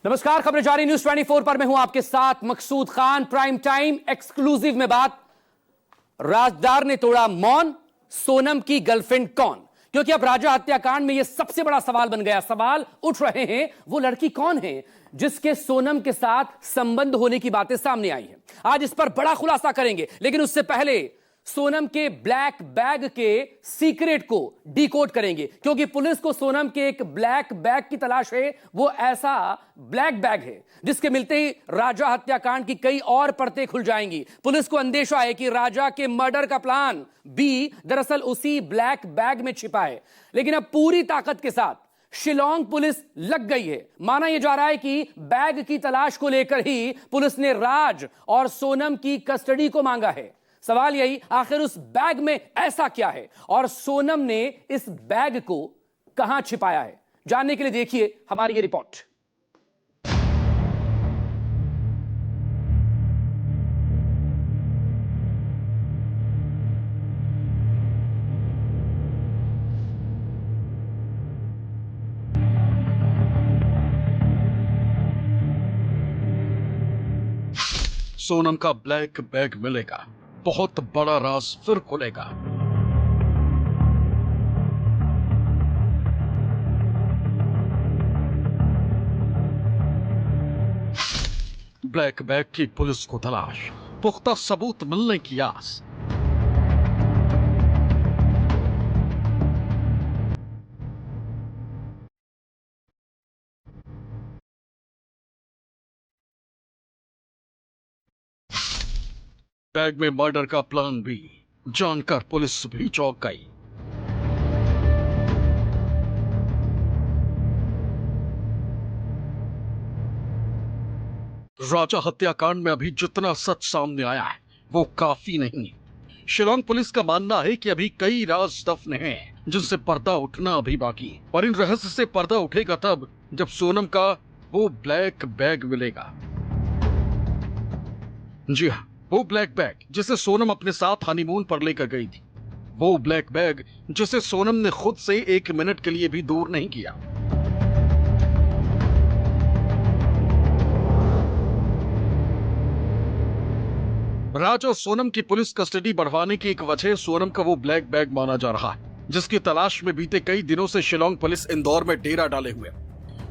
नमस्कार, खबरें जारी न्यूज 24 पर मैं हूं आपके साथ मकसूद खान। प्राइम टाइम एक्सक्लूसिव में बात, राजदार ने तोड़ा मौन, सोनम की गर्लफ्रेंड कौन? क्योंकि अब राजा हत्याकांड में यह सबसे बड़ा सवाल बन गया। सवाल उठ रहे हैं, वो लड़की कौन है जिसके सोनम के साथ संबंध होने की बातें सामने आई है। आज इस पर बड़ा खुलासा करेंगे, लेकिन उससे पहले सोनम के ब्लैक बैग के सीक्रेट को डिकोड करेंगे, क्योंकि पुलिस को सोनम के एक ब्लैक बैग की तलाश है। वो ऐसा ब्लैक बैग है जिसके मिलते ही राजा हत्याकांड की कई और परतें खुल जाएंगी। पुलिस को अंदेशा है कि राजा के मर्डर का प्लान बी दरअसल उसी ब्लैक बैग में छिपा है। लेकिन अब पूरी ताकत के साथ शिलोंग पुलिस लग गई है। माना यह जा रहा है कि बैग की तलाश को लेकर ही पुलिस ने राज और सोनम की कस्टडी को मांगा है। सवाल यही, आखिर उस बैग में ऐसा क्या है और सोनम ने इस बैग को कहां छिपाया है? जानने के लिए देखिए हमारी ये रिपोर्ट। सोनम का ब्लैक बैग मिलेगा, बहुत बड़ा राज फिर खुलेगा। ब्लैक बैग की पुलिस को तलाश, पुख्ता सबूत मिलने की आस। बैग में मर्डर का प्लान भी जानकर पुलिस भी चौंक गई। राजा हत्याकांड में अभी जितना सच सामने आया है वो काफी नहीं। शिलोंग पुलिस का मानना है कि अभी कई राज दफन हैं जिनसे पर्दा उठना अभी बाकी है, और इन रहस्य से पर्दा उठेगा तब जब सोनम का वो ब्लैक बैग मिलेगा। जी हाँ, वो ब्लैक बैग जिसे सोनम अपने साथ हनीमून पर लेकर गई थी। वो ब्लैक बैग जिसे सोनम ने खुद से 1 मिनट के लिए भी दूर नहीं किया। राज और सोनम की पुलिस कस्टडी बढ़वाने की एक वजह सोनम का वो ब्लैक बैग माना जा रहा है, जिसकी तलाश में बीते कई दिनों से शिलोंग पुलिस इंदौर में डेरा डाले हुए।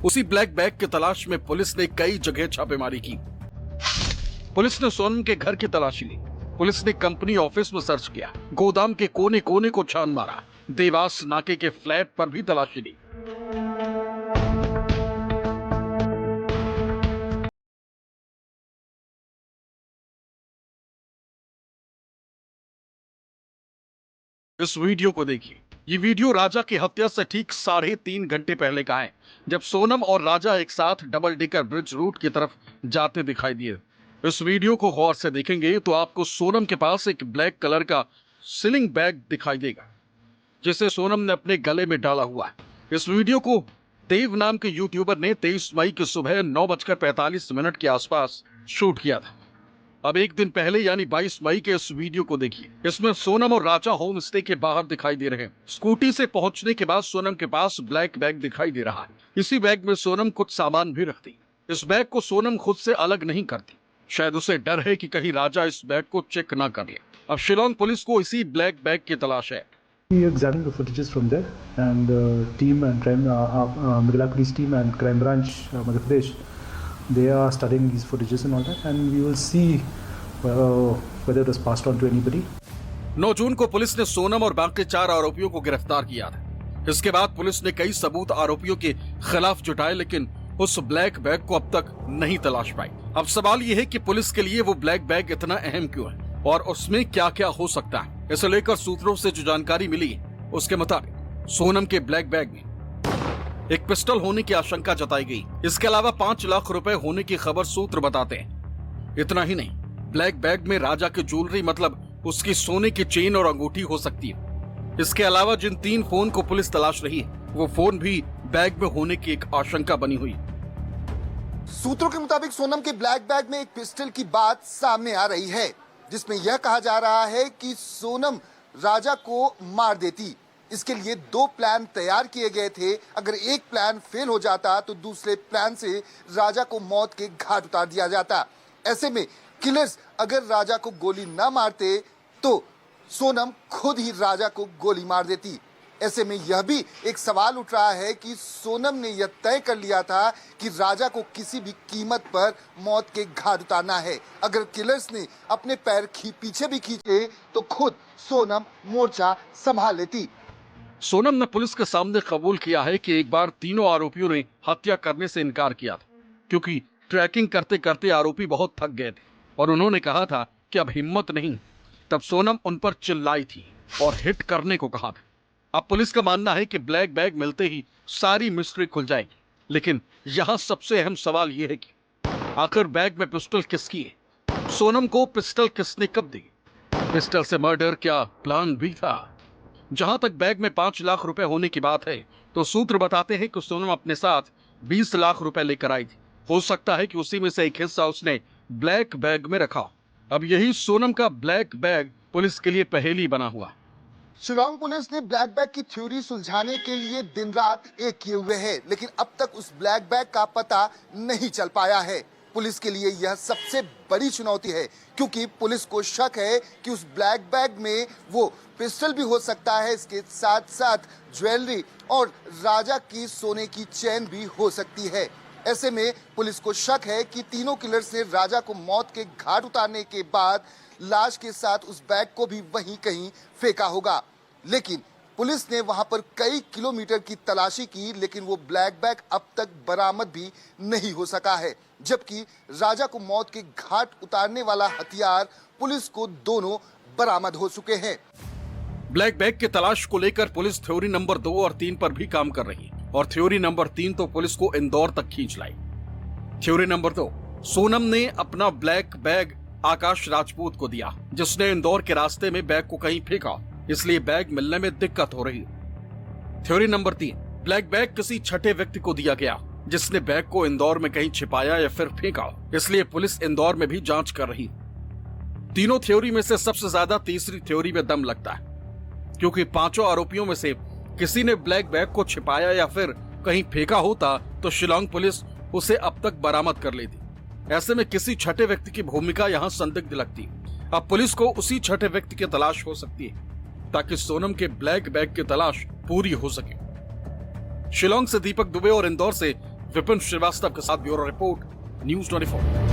उसी ब्लैक बैग की तलाश में पुलिस ने कई जगह छापेमारी की। पुलिस ने सोनम के घर की तलाशी ली, पुलिस ने कंपनी ऑफिस में सर्च किया, गोदाम के कोने कोने को छान मारा, देवास नाके के फ्लैट पर भी तलाशी ली। इस वीडियो को देखिए। ये वीडियो राजा की हत्या से ठीक 3.5 घंटे पहले का है, जब सोनम और राजा एक साथ डबल डेकर ब्रिज रूट की तरफ जाते दिखाई दिए। इस वीडियो को गौर से देखेंगे तो आपको सोनम के पास एक ब्लैक कलर का स्लिंग बैग दिखाई देगा, जिसे सोनम ने अपने गले में डाला हुआ है। इस वीडियो को देव नाम के यूट्यूबर ने 23 मई की सुबह 9:45 के आसपास शूट किया था। अब एक दिन पहले यानी 22 मई के इस वीडियो को देखिए। इसमें सोनम और राजा होम स्टे के बाहर दिखाई दे रहे हैं। स्कूटी से पहुंचने के बाद सोनम के पास ब्लैक बैग दिखाई दे रहा है। इसी बैग में सोनम कुछ सामान भी रखती। इस बैग को सोनम खुद से अलग नहीं करती, शायद उसे डर है कि कहीं राजा इस बैग को चेक ना कर ले। अब शिलोंग पुलिस को इसी ब्लैक बैग की तलाश है। We examined the footages from there, and team and crime, Mugla police team and crime branch, Madhya Pradesh, they are studying these footages and all that, and we will see whether it was passed on to anybody. 9 जून को police ने सोनम और बाकी 4 आरोपियों को गिरफ्तार किया था। इसके बाद पुलिस ने कई सबूत आरोपियों के खिलाफ जुटाए, लेकिन उस ब्लैक बैग को अब तक नहीं तलाश पाई। अब सवाल यह है कि पुलिस के लिए वो ब्लैक बैग इतना अहम क्यों है और उसमें क्या क्या हो सकता है। इसे लेकर सूत्रों से जो जानकारी मिली है उसके मुताबिक सोनम के ब्लैक बैग में एक पिस्टल होने की आशंका जताई गई। इसके अलावा 5 लाख रुपए होने की खबर सूत्र बताते हैं। इतना ही नहीं, ब्लैक बैग में राजा की ज्वेलरी मतलब उसकी सोने की चेन और अंगूठी हो सकती है। इसके अलावा जिन 3 फोन को पुलिस तलाश रही है वो फोन भी बैग में होने की एक आशंका बनी हुई। सूत्रों के मुताबिक सोनम के ब्लैक बैग में एक पिस्टल की बात सामने आ रही है, जिसमें यह कहा जा रहा है कि सोनम राजा को मार देती। इसके लिए 2 प्लान तैयार किए गए थे। अगर एक प्लान फेल हो जाता तो दूसरे प्लान से राजा को मौत के घाट उतार दिया जाता। ऐसे में किलर्स अगर राजा को गोली न मारते तो सोनम खुद ही राजा को गोली मार देती। ऐसे में यह भी एक सवाल उठ रहा है कि सोनम ने यह तय कर लिया था कि राजा को किसी भी कीमत पर मौत के घाट उतारना है। अगर किलर्स ने अपने पैर पीछे भी खींचे तो खुद सोनम मोर्चा संभाल लेती। सोनम ने पुलिस के सामने कबूल किया है कि एक बार तीनों आरोपियों ने हत्या करने से इनकार किया था, क्योंकि ट्रैकिंग करते करते आरोपी बहुत थक गए थे और उन्होंने कहा था कि अब हिम्मत नहीं। तब सोनम उन पर चिल्लाई थी और हिट करने को कहा था। अब पुलिस का मानना है कि ब्लैक बैग मिलते ही सारी मिस्ट्री खुल जाएगी, लेकिन यहाँ सबसे अहम सवाल यह है कि आखिर बैग में पिस्टल किसकी है? सोनम को पिस्टल किसने कब दी? पिस्टल से मर्डर क्या प्लान भी था? जहां तक बैग में 5 लाख रुपए होने की बात है, तो सूत्र बताते हैं कि सोनम अपने साथ 20 लाख रुपए लेकर आई थी। हो सकता है कि उसी में से एक हिस्सा उसने ब्लैक बैग में रखा। अब यही सोनम का ब्लैक बैग पुलिस के लिए पहेली बना हुआ। शिलांग पुलिस ने ब्लैक बैग की थ्योरी सुलझाने के लिए दिन रात एक किए हुए है, लेकिन अब तक उस ब्लैक बैग का पता नहीं चल पाया है। पुलिस के लिए यह सबसे बड़ी चुनौती है, क्योंकि पुलिस को शक है कि उस ब्लैक बैग में वो पिस्टल भी हो सकता है, इसके साथ साथ ज्वेलरी और राजा की सोने की चेन भी हो सकती है। ऐसे में पुलिस को शक है कि तीनों किलर्स ने राजा को मौत के घाट उतारने के बाद लाश के साथ उस बैग को भी वहीं कहीं फेंका होगा। लेकिन पुलिस ने वहां पर कई किलोमीटर की तलाशी की, लेकिन वो ब्लैक बैग अब तक बरामद भी नहीं हो सका है। जबकि राजा को मौत के घाट उतारने वाला हथियार पुलिस को दोनों बरामद हो चुके हैं। ब्लैक बैग की तलाश को लेकर पुलिस थ्योरी नंबर 2 और 3 पर भी काम कर रही है, और थ्योरी नंबर 3 तो पुलिस को इंदौर तक खींच लाई। थ्योरी नंबर 2, सोनम ने अपना ब्लैक बैग आकाश राजपूत को दिया, जिसने इंदौर के रास्ते में बैग को कहीं फेंका, इसलिए बैग मिलने में दिक्कत हो रही है। थ्योरी नंबर 3, ब्लैक बैग किसी छठे व्यक्ति को दिया गया, जिसने बैग को इंदौर में कहीं छिपाया या फिर फेंका, इसलिए पुलिस इंदौर में भी जांच कर रही है। तीनों थ्योरी में से सबसे ज्यादा तीसरी थ्योरी में दम लगता है, क्योंकि 5 आरोपियों में से किसी ने ब्लैक बैग को छिपाया या फिर कहीं फेंका होता तो शिलांग पुलिस उसे अब तक बरामद कर लेती। ऐसे में किसी छठे व्यक्ति की भूमिका यहाँ संदिग्ध लगती। अब पुलिस को उसी छठे व्यक्ति की तलाश हो सकती है, ताकि सोनम के ब्लैक बैग की तलाश पूरी हो सके। शिलांग से दीपक दुबे और इंदौर से विपिन श्रीवास्तव के साथ ब्यूरो रिपोर्ट, न्यूज़ 24।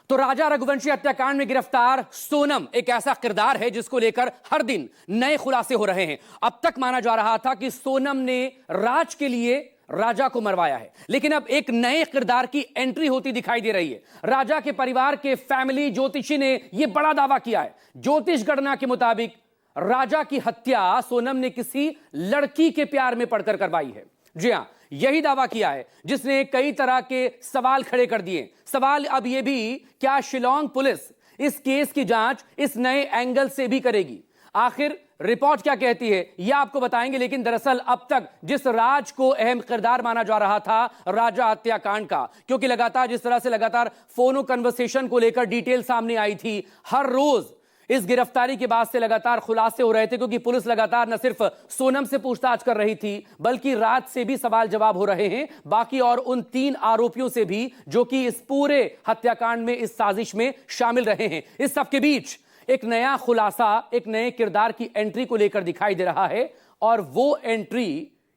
तो राजा रघुवंशी हत्याकांड में गिरफ्तार सोनम एक ऐसा किरदार है जिसको लेकर हर दिन नए खुलासे हो रहे हैं। अब तक माना जा रहा था कि सोनम ने राज के लिए राजा को मरवाया है, लेकिन अब एक नए किरदार की एंट्री होती दिखाई दे रही है। राजा के परिवार के फैमिली ज्योतिषी ने यह बड़ा दावा किया है। ज्योतिष गणना के मुताबिक राजा की हत्या सोनम ने किसी लड़की के प्यार में पड़कर करवाई है। जी हां, यही दावा किया है, जिसने कई तरह के सवाल खड़े कर दिए। सवाल अब यह भी, क्या शिलांग पुलिस इस केस की जांच इस नए एंगल से भी करेगी? आखिर रिपोर्ट क्या कहती है यह आपको बताएंगे, लेकिन दरअसल अब तक जिस राज को अहम किरदार माना जा रहा था राजा हत्याकांड का, क्योंकि लगातार जिस तरह से लगातार फोनो कन्वर्सेशन को लेकर डिटेल सामने आई थी, हर रोज इस गिरफ्तारी के बाद से लगातार खुलासे हो रहे थे, क्योंकि पुलिस लगातार न सिर्फ सोनम से पूछताछ कर रही थी, बल्कि राज से भी सवाल जवाब हो रहे हैं, बाकी और उन 3 आरोपियों से भी जो कि इस पूरे हत्याकांड में, इस साजिश में शामिल रहे हैं। इस सब के बीच एक नया खुलासा, एक नए किरदार की एंट्री को लेकर दिखाई दे रहा है, और वो एंट्री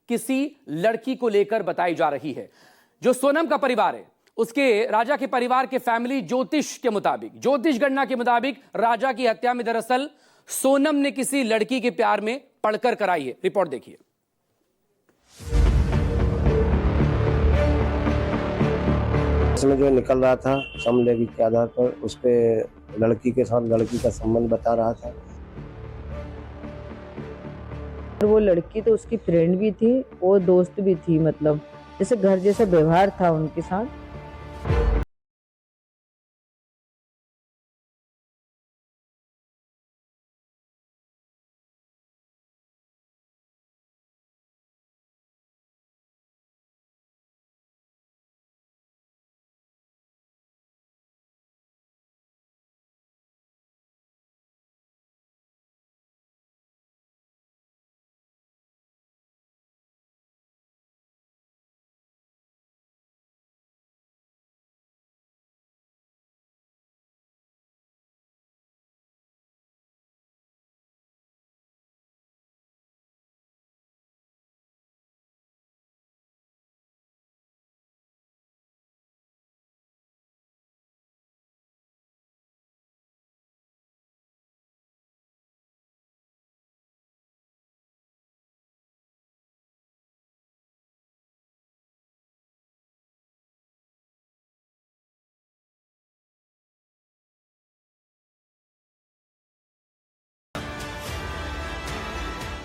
किसी लड़की को लेकर बताई जा रही है। जो सोनम का परिवार है, उसके राजा के परिवार के फैमिली ज्योतिष के मुताबिक, ज्योतिष गणना के मुताबिक राजा की हत्या में दरअसल सोनम ने किसी लड़की के प्यार में पड़कर कराई है। रिपोर्ट देखिए। इसमें जो निकल रहा था समलैंगिक के आधार पर, उस पे लड़की के साथ लड़की का संबंध बता रहा था। वो लड़की तो उसकी फ्रेंड भी थी, वो दोस्त भी थी, मतलब जैसे घर जैसा व्यवहार था उनके साथ।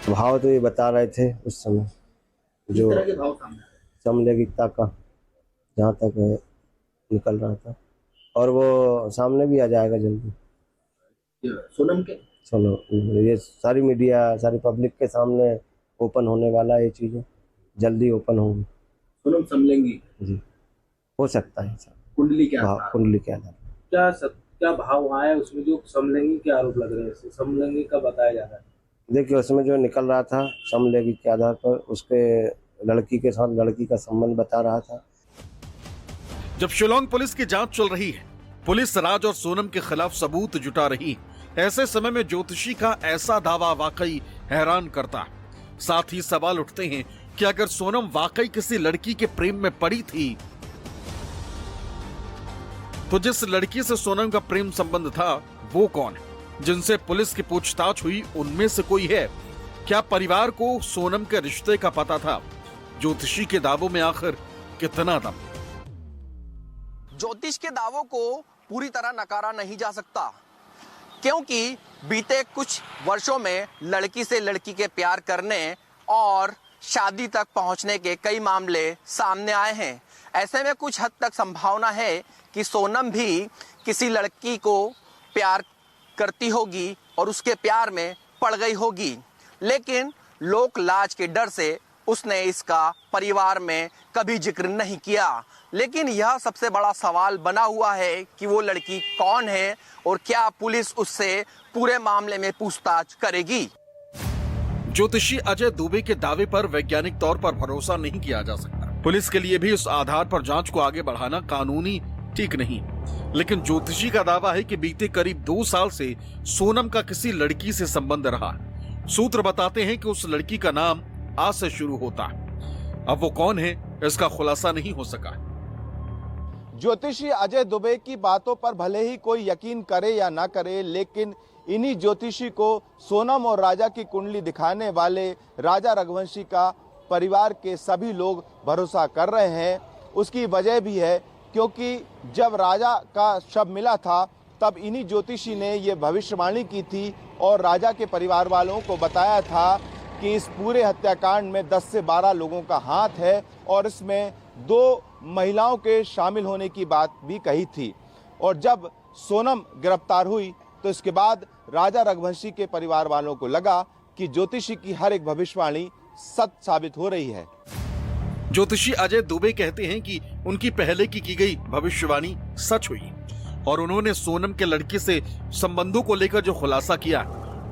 भाव तो ये बता रहे थे उस समय, जो समलैंगिकता का जहाँ तक है निकल रहा था, और वो सामने भी आ जाएगा जल्दी। सोनम ये सारी मीडिया, सारी पब्लिक के सामने ओपन होने वाला है, ये चीजें जल्दी ओपन होंगी। सोनम समलैंगिक जी हो सकता है सर। कुंडली के आधार कुंडली के आधार क्या भाव आया है उसमें, जो समलैंगिक के आरोप लग रहे हैं, समलैंगिक का बताया जा रहा है। देखिए उसमें जो निकल रहा था समलैंगिक के आधार पर उसके लड़की के साथ लड़की का संबंध बता रहा था। जब शिलोंग पुलिस की जांच चल रही है, पुलिस राज और सोनम के खिलाफ सबूत जुटा रही है, ऐसे समय में ज्योतिषी का ऐसा दावा वाकई हैरान करता है। साथ ही सवाल उठते हैं कि अगर सोनम वाकई किसी लड़की के प्रेम में पड़ी थी, तो जिस लड़की से सोनम का प्रेम संबंध था वो कौन है? जिनसे पुलिस की पूछताछ हुई उनमें से कोई है? क्या परिवार को सोनम के रिश्ते का पता था? ज्योतिषी के दावों में आखिर कितना दम? ज्योतिष के दावों को पूरी तरह नकारा नहीं जा सकता, क्योंकि बीते कुछ वर्षों में लड़की से लड़की के प्यार करने और शादी तक पहुंचने के कई मामले सामने आए हैं। ऐसे में कुछ हद तक संभावना है कि सोनम भी किसी लड़की को प्यार करती होगी और उसके प्यार में पड़ गई होगी, लेकिन लोक लाज के डर से उसने इसका परिवार में कभी जिक्र नहीं किया। लेकिन यह सबसे बड़ा सवाल बना हुआ है कि वो लड़की कौन है और क्या पुलिस उससे पूरे मामले में पूछताछ करेगी। ज्योतिषी अजय दुबे के दावे पर वैज्ञानिक तौर पर भरोसा नहीं किया जा सकता। पुलिस के लिए भी उस आधार पर जांच को आगे बढ़ाना कानूनी ठीक नहीं, लेकिन ज्योतिषी का दावा है कि बीते करीब 2 साल से सोनम का किसी लड़की से संबंध रहा। सूत्र बताते हैं कि उस लड़की का नाम आ से शुरू होता है। अब वो कौन है इसका खुलासा नहीं हो सका। ज्योतिषी अजय दुबे की बातों पर भले ही कोई यकीन करे या ना करे, लेकिन इन्हीं ज्योतिषी को सोनम और राजा की कुंडली दिखाने वाले राजा रघुवंशी का परिवार के सभी लोग भरोसा कर रहे हैं। उसकी वजह भी है क्योंकि जब राजा का शव मिला था तब इन्हीं ज्योतिषी ने यह भविष्यवाणी की थी और राजा के परिवार वालों को बताया था कि इस पूरे हत्याकांड में 10 से 12 लोगों का हाथ है और इसमें 2 महिलाओं के शामिल होने की बात भी कही थी। और जब सोनम गिरफ्तार हुई तो इसके बाद राजा रघुवंशी के परिवार वालों को लगा कि ज्योतिषी की हर एक भविष्यवाणी सच साबित हो रही है। ज्योतिषी अजय दुबे कहते हैं कि उनकी पहले की गई भविष्यवाणी सच हुई और उन्होंने सोनम के लड़के से संबंधों को लेकर जो खुलासा किया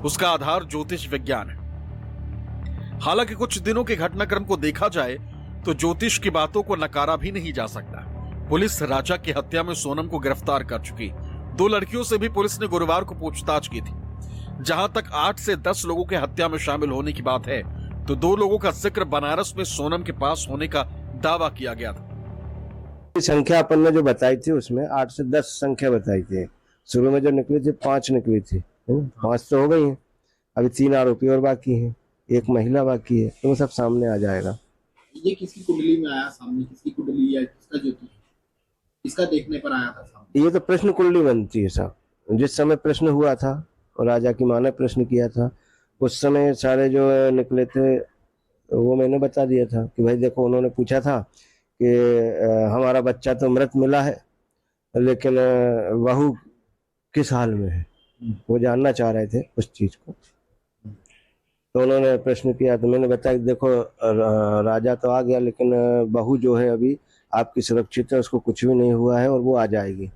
उसका आधार ज्योतिष विज्ञान है। हालांकि कुछ दिनों के घटनाक्रम को देखा जाए तो ज्योतिष की बातों को नकारा भी नहीं जा सकता। पुलिस राजा की हत्या में सोनम को गिरफ्तार कर चुकी। 2 लड़कियों से भी पुलिस ने गुरुवार को पूछताछ की थी। जहां तक 8 से 10 लोगों के हत्या में शामिल होने की बात है, तो 2 लोगों का जिक्र बनारस में सोनम के पास होने का दावा किया गया था। संख्या अपन ने जो बताई थी उसमें 8 से 10 संख्या बताई थी। शुरू में जो निकली थी 5 निकली थी, 5 तो हो गई हैं। अभी 3 आरोपी और बाकी हैं, 1 महिला बाकी है, तो वो सब सामने आ जाएगा। ये किसकी कुंडली में आया सामने, किसकी कुंडली या किसका ज्योतिष, किसका देखने पर आया था सामने? ये तो प्रश्न कुंडली बनती है साहब। जिस समय प्रश्न हुआ था और राजा की माँ ने प्रश्न किया था, उस समय सारे जो निकले थे वो मैंने बता दिया था कि भाई देखो, उन्होंने पूछा था कि हमारा बच्चा तो मृत मिला है लेकिन बहू किस हाल में है, वो जानना चाह रहे थे उस चीज को। तो उन्होंने प्रश्न किया तो मैंने बताया कि देखो राजा तो आ गया लेकिन बहू जो है अभी आपकी सुरक्षित है, उसको कुछ भी नहीं हुआ है और वो आ जाएगी।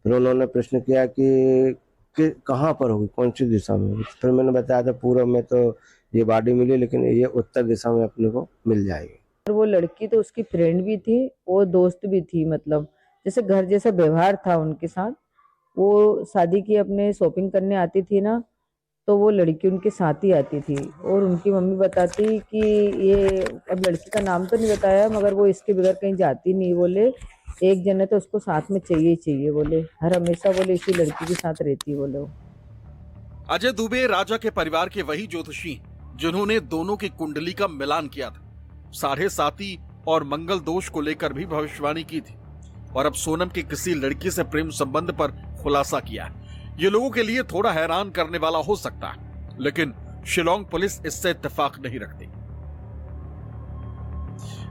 फिर उन्होंने प्रश्न किया कि कहाँ पर होगी, कौन सी दिशा में। फिर मैंने बताया था पूर्व में तो ये बॉडी मिली लेकिन ये उत्तर दिशा में अपने को मिल जाएगी। और वो लड़की तो उसकी फ्रेंड भी थी, वो दोस्त भी थी, मतलब जैसे घर जैसा व्यवहार था उनके साथ। वो शादी की अपने शॉपिंग करने आती थी ना, तो वो लड़की उनके साथ ही आती थी। और उनकी मम्मी बताती कि ये, अब लड़की का नाम तो नहीं बताया, मगर वो इसके बगैर कहीं जाती नहीं। बोले एक जन है तो उसको साथ में चाहिए चाहिए, बोले हर हमेशा बोले इसी लड़की के साथ रहती। बोले अजय दुबे राजा के परिवार के वही ज्योतिषी जिन्होंने दोनों की कुंडली का मिलान किया था, 7.5 और मंगल दोष को लेकर भी भविष्यवाणी की थी और अब सोनम के किसी लड़की से प्रेम संबंध पर खुलासा किया है। ये लोगों के लिए थोड़ा हैरान करने वाला हो सकता है, लेकिन शिलोंग पुलिस इससे इत्तेफाक नहीं रखती।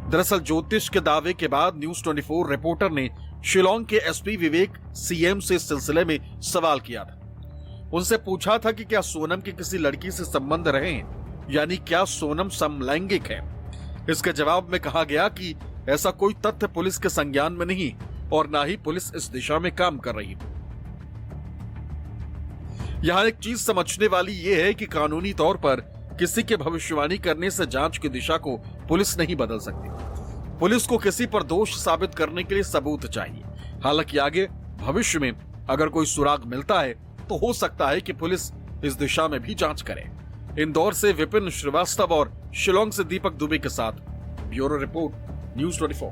दरअसल ज्योतिष के दावे के बाद न्यूज 24 रिपोर्टर ने शिलोंग के एसपी विवेक सीएम से इस सिलसिले में सवाल किया था। उनसे पूछा था कि क्या सोनम के किसी लड़की से संबंध रहे हैं, यानी क्या सोनम समलैंगिक है। इसके जवाब में कहा गया कि ऐसा कोई तथ्य पुलिस के संज्ञान में नहीं और ना ही पुलिस इस दिशा में काम कर रही। यहां एक चीज समझने वाली यह है कि कानूनी तौर पर किसी के भविष्यवाणी करने से जांच की दिशा को पुलिस नहीं बदल सकती। पुलिस को किसी पर दोष साबित करने के लिए सबूत चाहिए। हालांकि आगे भविष्य में अगर कोई सुराग मिलता है तो हो सकता है कि पुलिस इस दिशा में भी जांच करे। इंदौर से विपिन श्रीवास्तव और शिलोंग से दीपक दुबे के साथ ब्यूरो रिपोर्ट, न्यूज 24।